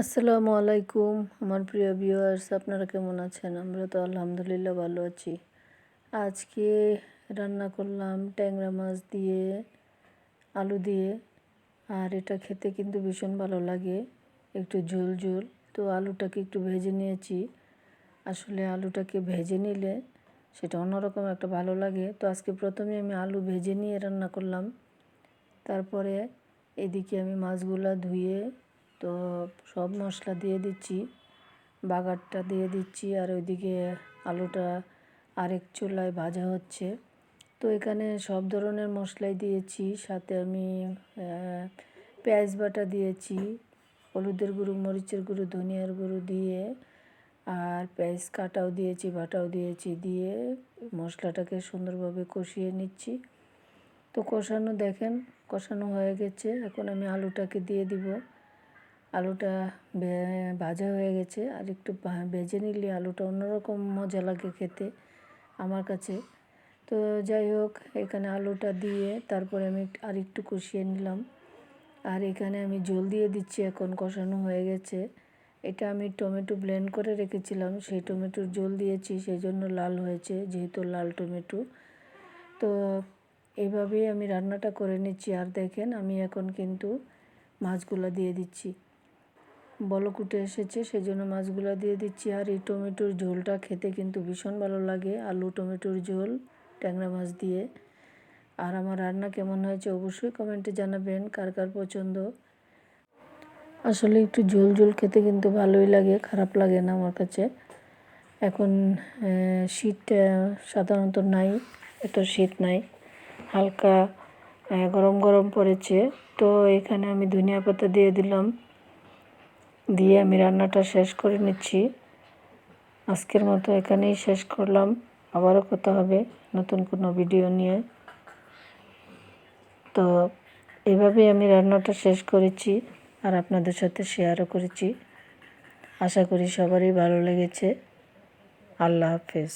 আসসালামু আলাইকুম আমার প্রিয় ভিউয়ার্স, আপনারা কেমন আছেন? আমরা তো আলহামদুলিল্লাহ ভালো আছি। আজকে রান্না করলাম ট্যাংরা মাছ দিয়ে, আলু দিয়ে। আর এটা খেতে কিন্তু ভীষণ ভালো লাগে, একটু ঝোল ঝোল। তো আলুটাকে একটু ভেজে নিয়েছি। আসলে আলুটাকে ভেজে নিলে সেটা অন্যরকম একটা ভালো লাগে। তো আজকে প্রথমে আমি আলু ভেজে নিয়ে রান্না করলাম। তারপরে এদিকে আমি মাছগুলা ধুয়ে তো সব মশলা দিয়ে দিচ্ছি, বাগারটা দিয়ে দিচ্ছি। আর ওইদিকে আলুটা আরেক চুলায় ভাজা হচ্ছে। তো এখানে সব ধরনের মশলাই দিয়েছি, সাথে আমি পেঁয়াজ বাটা দিয়েছি, হলুদের গুঁড়ো, মরিচের গুঁড়ো, ধনিয়ার গুঁড়ো দিয়ে, আর পেঁয়াজ কাটাও দিয়েছি, বাটাও দিয়েছি, দিয়ে মশলাটাকে সুন্দরভাবে কষিয়ে নিচ্ছি। তো কষানো হয়ে গেছে। এখন আমি আলুটাকে দিয়ে দিব। আলুটা ভাজা হয়ে গেছে, আর একটু ভেজে নিলে আলুটা অন্যরকম মজা লাগে খেতে আমার কাছে। তো যাই হোক, এখানে আলুটা দিয়ে তারপরে আমি আর একটু কষিয়ে নিলাম। আর এখানে আমি জল দিয়ে দিচ্ছি। এখন কষানো হয়ে গেছে। এটা আমি টমেটো ব্লেন্ড করে রেখেছিলাম, সেই টমেটোর জল দিয়েছি, সেই জন্য লাল হয়েছে, যেহেতু লাল টমেটো। তো এইভাবেই আমি রান্নাটা করে নিচ্ছি। আর দেখেন, আমি এখন কিন্তু মাছগুলো দিয়ে দিচ্ছি। বলক উঠে এসেছে, সেজন্য মাছগুলো দিয়ে দিচ্ছি। আর এই টমেটোর ঝোলটা খেতে কিন্তু ভীষণ ভালো লাগে, আলু টমেটোর ঝোল ট্যাংরা মাছ দিয়ে। আর আমার রান্না কেমন হয়েছে অবশ্যই কমেন্টে জানাবেন, কার কার পছন্দ। আসলে একটু ঝোল ঝোল খেতে কিন্তু ভালোই লাগে, খারাপ লাগে না আমার কাছে। এখন শীত সাধারণত নাই, এত শীত নাই, হালকা গরম গরম পড়েছে। তো এখানে আমি ধনিয়া পাতা দিয়ে দিলাম, দিয়ে আমি রান্নাটা শেষ করে নিচ্ছি। আজকের মতো এখানেই শেষ করলাম। আবারও কথা হবে নতুন কোনো ভিডিও নিয়ে। তো এভাবেই আমি রান্নাটা শেষ করেছি, আর আপনাদের সাথে শেয়ারও করেছি। আশা করি সবারই ভালো লেগেছে। আল্লাহ হাফেজ।